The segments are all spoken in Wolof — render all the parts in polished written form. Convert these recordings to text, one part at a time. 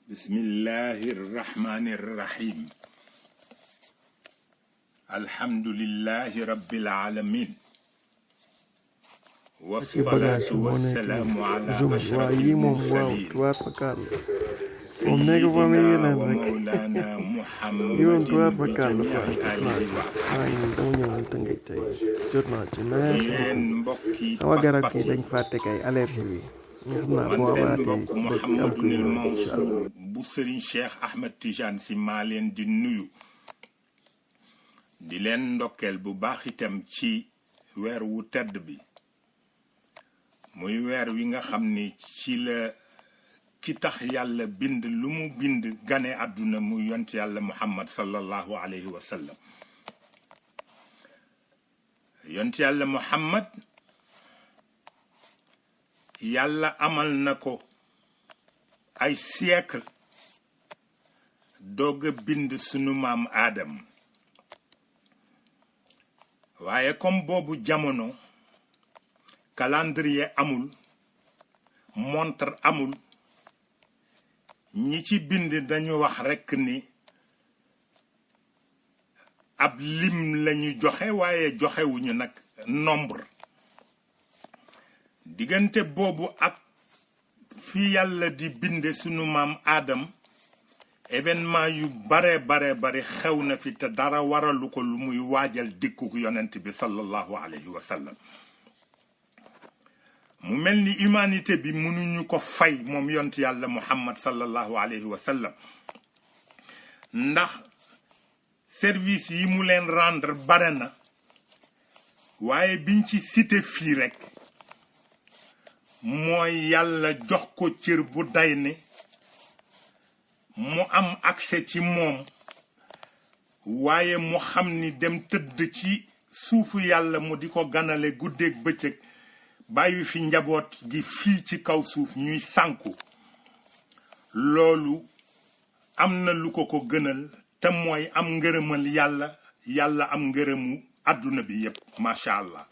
بسم الله الرحمن الرحيم الحمد لله رب العالمين والصلاة والسلام على أشرف المرسلين سيدنا ومولانا محمد بجميع آله yéen mbokki man mbokk Mouhamadunil Mansour bu Serigne Cheikh Ahmed Tidiane Sy maa leen di nuyu di leen ndokkeel bu baax itam ci weer wu tedd bi muy weer wi nga xam ni ci la ki tax yàlla bind lu mu bind gane àdduna mu yont yàlla Muhammad sallallahu alayhi wa sallam yont yàlla Muhammad yàlla amal na ko ay siècle doog a bind sunu maam Aadam waaye comme boobu jamono calendrier amul montre amul ñi ci bind dañu wax rekk ni ab lim lañu joxe waaye joxewuñu nag nombre diggante boobu ak fi yàlla di binde sunu maam Aadam événement yu bare xew na fi te dara waralu ko lu muy waajal dikku yonent bi sallallahu alayhi wa sallam mu mel ni humanité bi mënuñu ko fay moom yont yàlla Muhammad sallallahu alayhi wa sallam ndax service yi mu leen rendre bare na waaye biñ ci cité fii rekk mooy yàlla jox ko cër bu day ne mu am accès ci moom waaye mu xam ni dem tëdd ci suufu yàlla mu di ko ganale guddeeg bëccëg bàyyi fi njaboot gi fii ci kaw suuf ñuy sànku loolu am na lu ko gënal te mooy am ngërëmal yàlla am ngërëmu àdduna bi yépp macha allah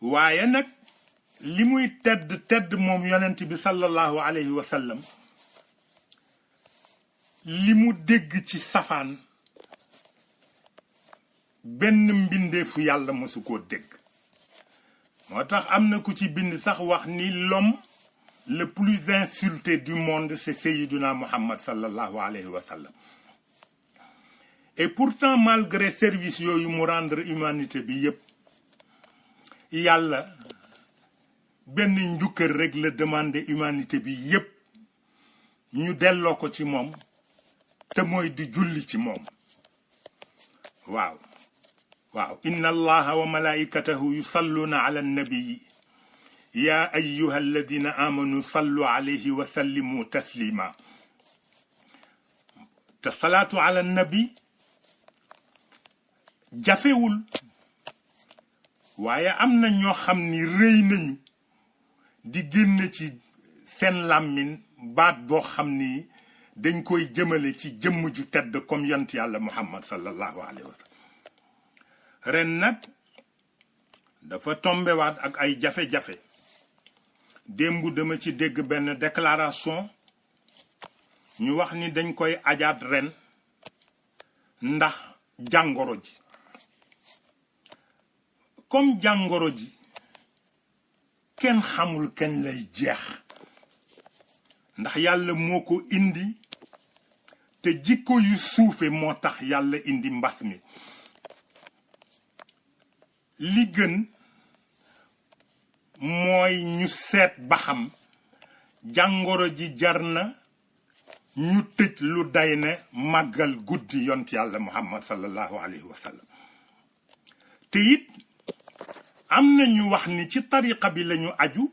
waaye nag li muy tedd moom yonent bi sallallahu alayhi wa sallam li mu dégg ci safaan benn mbindeefu yàlla mosu koo dégg moo tax am na ku ci bind sax wax ni l'homme le plus insulté du monde c'est Sayyiduna Muhammad sallallahu alayhi wa sallam et pourtant malgré service yooyu mu rendre humanité bi yépp yàlla benn njukkër rek la demandé humanité bi yépp ñu delloo ko ci moom te mooy di julli ci moom waaw inna allaha wa malaikatahu yusalluna ala nabii ya ayyuha alladina amanu sallu alayhi wa sallimu taslima te salaatu ala nabi jafewul waaye am na ñoo xam ni rëy nañu di génn ci seen làmmiñ baat boo xam ni dañ koy jëmale ci jëmm ju tedd comme yont yàlla Muhammad sallallahu alayhi wa sallam ren nag dafa tombewaat ak ay jafe-jafe démb dama ci dégg benn déclaration ñu wax ni dañ koy ajaat ren ndax jàngoro ji comme jàngoro ji kenn xamul kañ lay jeex ndax yàlla moo ko indi te jikko yu suufe moo tax yàlla indi mbas mi li gën mooy ñu seet ba xam jàngoro ji jar na ñu tëj lu day ne màggal guddi yont yàlla Muhammad sallallahu alayhi wa sallam te it am na ñu wax ni ci tariqa bi lañu aju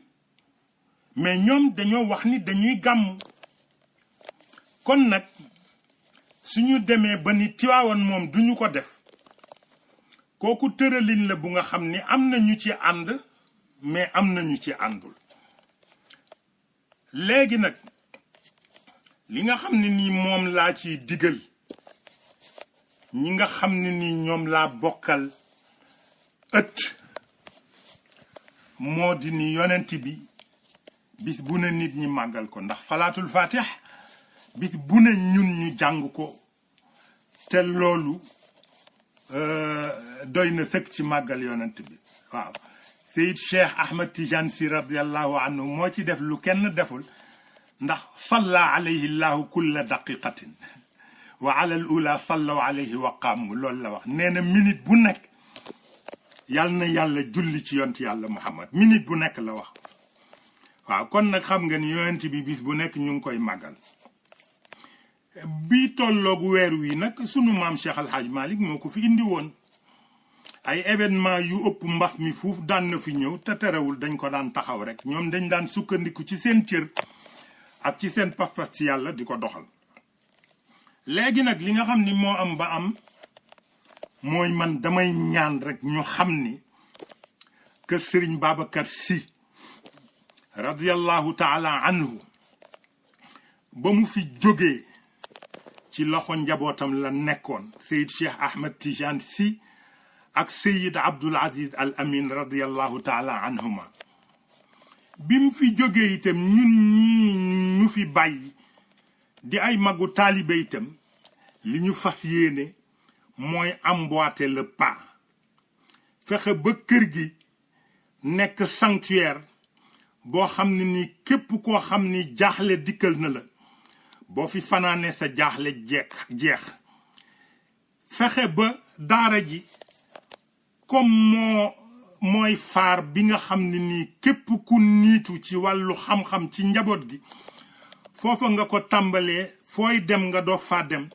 mais ñoom dañoo wax ni dañuy gàmm kon nag suñu demee ba ni Tiwaawan moom duñu ko def kooku tëralin la bu nga xam ni am na ñu ci ànd mais am na ñu ci àndul léegi nag li nga xam ne nii moom laa ciy digal ñi nga xam ne nii ñoom laa bokkal ëtt moo di ni yonent bi bis bu ne nit ñi màggal ko ndax salaatul fatih bis bu ne ñun ñu jàng ko te loolu doy na sëkk ci màggal yonent bi waaw Seyid Cheikh Ahmed Tidiane Sy radiallahu anhu moo ci def lu kenn deful ndax salla alayhi llahu kulla daqiqatin wa ala al ula sallaw alayhi wa qaamu loolu la wax nee na minute bu nekk yal na yàlla julli ci yonent yàlla Muhammad minute bu nekk la wax waaw kon nag xam nga ni yonent bi bis bu nekk ñu ngi koy màggal bi tolloogu weer wi nag sunu maam Cheikh Al Hadj Malick moo ko fi indi woon ay événement yu ëpp mbas mi fuuf daan na fi ñëw te terewul dañ ko daan taxaw rek ñoom dañ daan sukkandiku ci seen cër ak ci seen pas-pas ci yàlla di ko doxal léegi nag li nga xam ni moo am ba am mooy man damay ñaan rek ñu xam ni que Serigne Babacar Sy radiyallahu taala anhu ba mu fi jógee ci loxo njabootam la nekkoon Seyid Cheikh Ahmed Tidiane Sy ak Seyid Abdoul Aziz Al Amin radiyallahu taala anhuma bi mu fi jógee itam ñun ñi ñu fi bàyyi di ay magu taalibe itam li ñu fas yéene mooy emboîter le pas fexe ba kër gi nekk sanctuaire boo xam ne ni képp koo xam ni jaaxle dikkal na la boo fi fanaane sa jaaxle jeex fexe ba daara ji comme mooy faar bi nga xam ne nii képp ku niitu ci wàllu xam-xam ci njaboot gi foofa nga ko tàmbalee fooy dem nga doo faa dem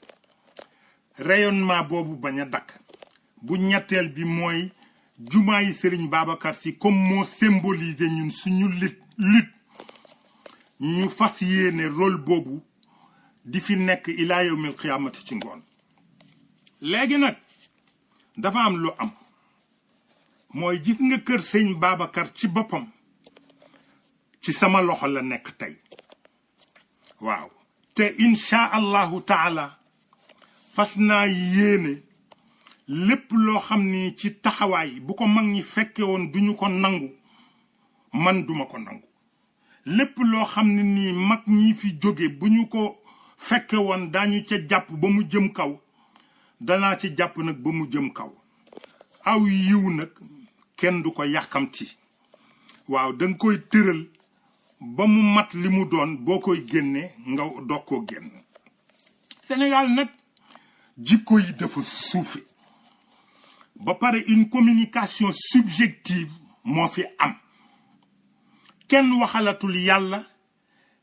rayonnement boobu bañ a dakk bu ñetteel bi mooy jumaa yi Serigne Babacar Sy comme moo symbolisé ñun suñu lutte ñu fas yéene rôle boobu di fi nekk ilaa yawmil qiyaamati ci ngoon léegi nag dafa am lu am mooy gis nga kër sëñ Babacar ci boppam ci sama loxo la nekk tey waaw te insha allahu taala fas naa yéene lépp loo xam ni ci taxawaay bu ko mag ñi fekke woon duñu ko nangu man duma ko nangu lépp loo xam ne nii mag ñi fi jóge bu ñu ko fekke woon daañu ca jàpp ba mu jëm kaw danaa ci jàpp nag ba mu jëm kaw aw yiw nag kenn du ko yàkkamti waaw danga koy tëral ba mu mat li mu doon boo koy génne nga doog koo génn Sénégal nag jikko yi dafa suufe ba pare une communication subjective moo fi am kenn waxalatul yàlla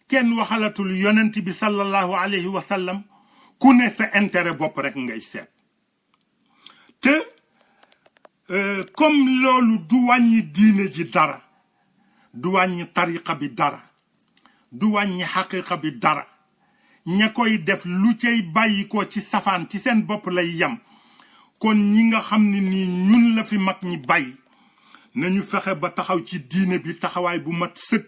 kenn waxalatul yonent bi sallallahu alayhi wa sallam ku ne sa intérêt bopp rek ngay seet te comme loolu du wàññi diine ji dara du wàññi tariqa bi dara du wàññi xaqiqa bi dara ña koy def lu cay bàyyi ko ci safaan ci seen bopp lay yem kon ñi nga xam ne nii ñun la fi mag ñi bàyyi nañu fexe ba taxaw ci diine bi taxawaay bu mat sëkk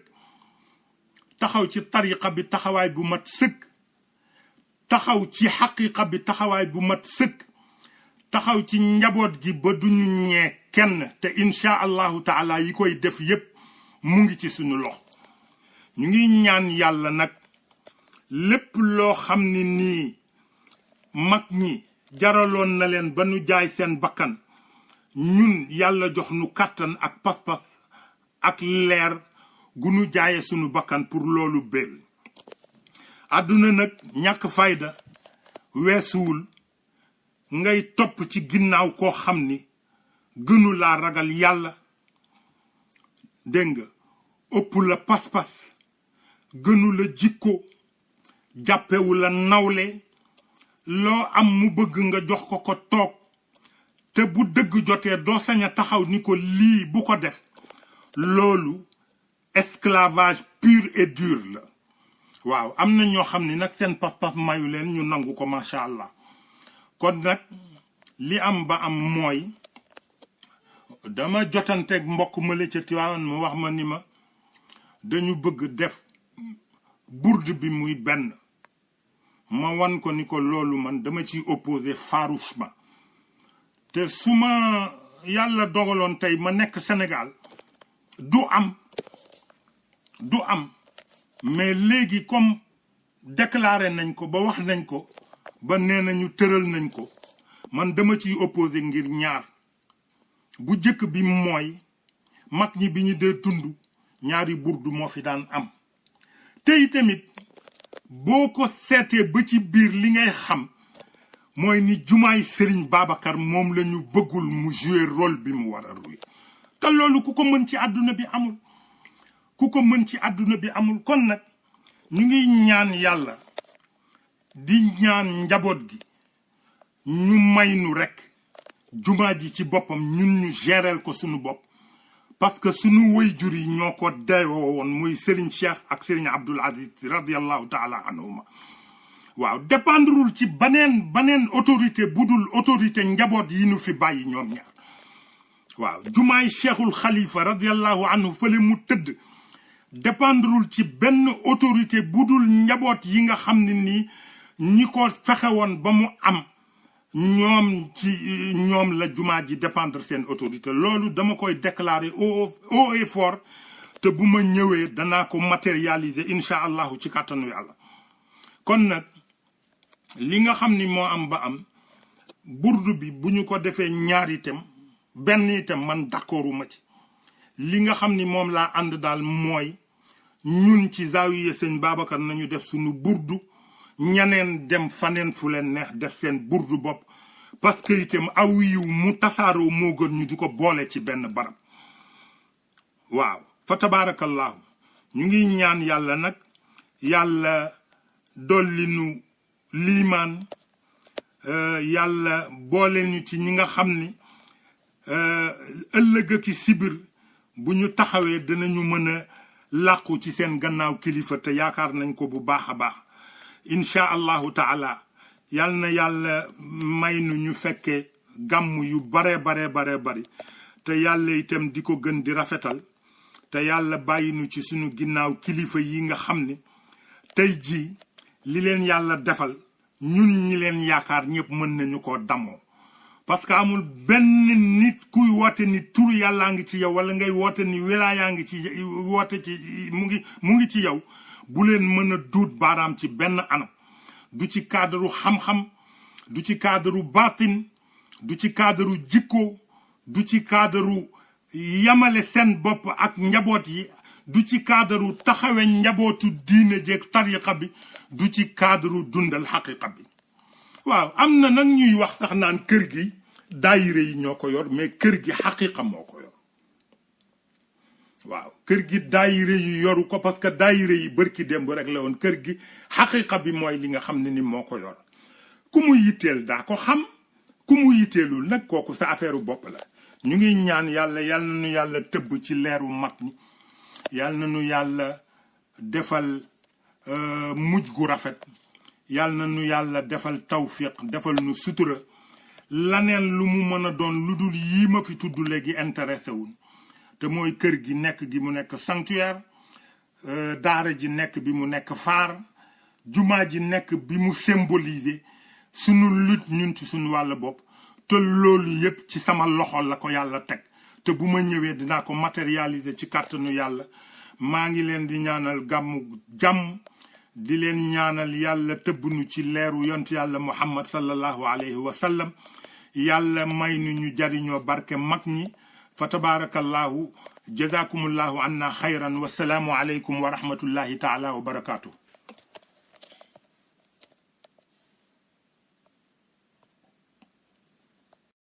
taxaw ci tariqa bi taxawaay bu mat sëkk taxaw ci xaqiqa bi taxawaay bu mat sëkk taxaw ci njaboot gi ba duñu ñee kenn te insha allahu taala yi koy def yépp mu ngi ci suñu loxo ñu ngi ñaan yàlla nag lépp loo xam ne nii mag ñi jaraloon na leen ba nu jaay seen bakkan ñun yàlla jox nu kàttan ak pas-pas ak leer gu nu jaaye sunu bakkan pour loolu bél àdduna nag ñàkk fayda weesuwul ngay topp ci ginnaaw koo xam ni gënu laa ragal yàlla dégg nga ëpp la pas-pas gënu la jikko jàppewu la nawle loo am mu bëgg nga jox ko toog te bu dëgg jotee doo sañ a taxaw ni ko lii bu ko def loolu esclavage pur et dur la waaw am na ñoo xam ni nag seen pas-pas mayu leen ñu nangu ko macha allah kon nag li am ba am mooy dama jotanteeg mbokk ma la ca Tiwaawan mu wax ma ni ma dañu bëgg def bourde bi muy benn ma wan ko ni ko loolu man dama ciy opposé farouchement te su ma yàlla dogaloon tey ma nekk Sénégal du am mais léegi comme déclaré nañ ko ba wax nañ ko ba nee nañu tëral nañ ko man dama ciy opposé ngir ñaar bu jëkk bi mooy mag ñi bi ñu dee tund ñaari burdu moo fi daan am tey tamit boo ko seetee ba ci biir li ngay xam mooy ni jumaay Serigne Babacar moom la ñu bëggul mu jouer rôle bi mu war a jouer te loolu ku ko mën ci àdduna bi amul ku ko mën ci àdduna bi amul kon nag ñu ngi ñaan yàlla di ñaan njaboot gi ñu may nu rekk jumaa ji ci boppam ñun ñu géreel ko sunu bopp parce que sunu waajur yi ñoo ko dayoo woon muy Serigne Cheikh ak Serigne Abdoul Aziz radiallahu taala anhuma waaw dépendrul ci baneen autorité budul autorité njaboot yi nu fi bàyyi ñoom ñaar waaw jumaay Cheikhul Khalifa radiallahu anhu fële mu tëdd dépendrul ci benn autorité budul njaboot yi nga xam ne nii ñi ko fexe woon ba mu am ñoom la jumaa ji dépendre seen autorité loolu dama koy déclarer haut et fort te bu ma ñëwee danaa ko matérialiser incha allahu ci kàttanu yàlla kon nag li nga xam ni moo am ba am burdu bi bu ñu ko defee ñaar itam benn itam man d'accorduma ci li nga xam ni moom laa ànd daal mooy ñun ci zaawiya sëñ Babacar nañu def suñu burdu ñaneen dem faneen fu leen neex def seen burdu bopp parce que itam aw yiw mu tasaaroo moo gën ñu di ko boole ci benn barab waaw fa tabaarakallahu ñu ngi ñaan yàlla nag yàlla dolli nu liimaan yàlla boole ñu ci ñi nga xam ni ëllëg ak sibir bu ñu taxawee dinañu mën a làqu ci seen gannaaw kilifa te yaakaar nañ ko bu baax a baax incha allahu taala yal na yàlla may nu ñu fekke gàmm yu bare bari te yàlla itam di ko gën di rafetal te yàlla bàyyi nu ci sunu ginnaaw kilifa yi nga xam ni tey jii li leen yàlla defal ñun ñi leen yaakaar ñëpp mën nañu koo damoo parce que amul benn nit kuy woote ni turu yàllaa ngi ci yow wala ngay woote ni wilaayaa ngi ci woote ci mu ngi ci yow bu leen mën a duut baaraam ci benn anam du ci cadre xam-xam du ci cadre baatin du ci cadre jikko du ci cadre yamale seen bopp ak njaboot yi du ci cadre taxawe njabootu diine jeeg tariqa bi du ci cadre dundal xaqiqa bi waaw am na nag ñuy wax sax naan kër gi daayire yi ñoo ko yor mais kër gi xaqiqa moo ko yor waaw kër gi daayire yi yoru ko parce que daayire yi bërki démb rek la woon kër gi xaqiqa bi mooy li nga xam ne ni moo ko yor ku mu yitteel daa ko xam ku mu yitteelul nag kooku sa affaire bopp la ñu ngi ñaan yàlla yal na nu yàlla tëbb ci leeru mag ñi yal na nu yàlla defal mujj gu rafet yal na nu yàlla defal tawfiq defal nu sutura laneen lu mu mën a doon lu dul yii ma fi tudd léegi intéressé wun te mooy kër gi nekk gi mu nekk sanctuaire daara ji nekk bi mu nekk phare jumaa ji nekk bi mu symboliser sunu lutte ñun ci sunu wàll bopp te loolu yépp ci sama loxo la ko yàlla teg te bu ma ñëwee dinaa ko matérialiser ci kàttanu yàlla maa ngi leen di ñaanal gàmmu jàmm di leen ñaanal yàlla tëbbnu ci leeru yont yàlla muhammad sallallahu alayhi wa sallam yàlla may nu ñu jariñoo barke mag ñi fa tabarakallahu jazakumullahu anna xayran wasalaamu alaykum wa rahmatullahi taala wa barakatuh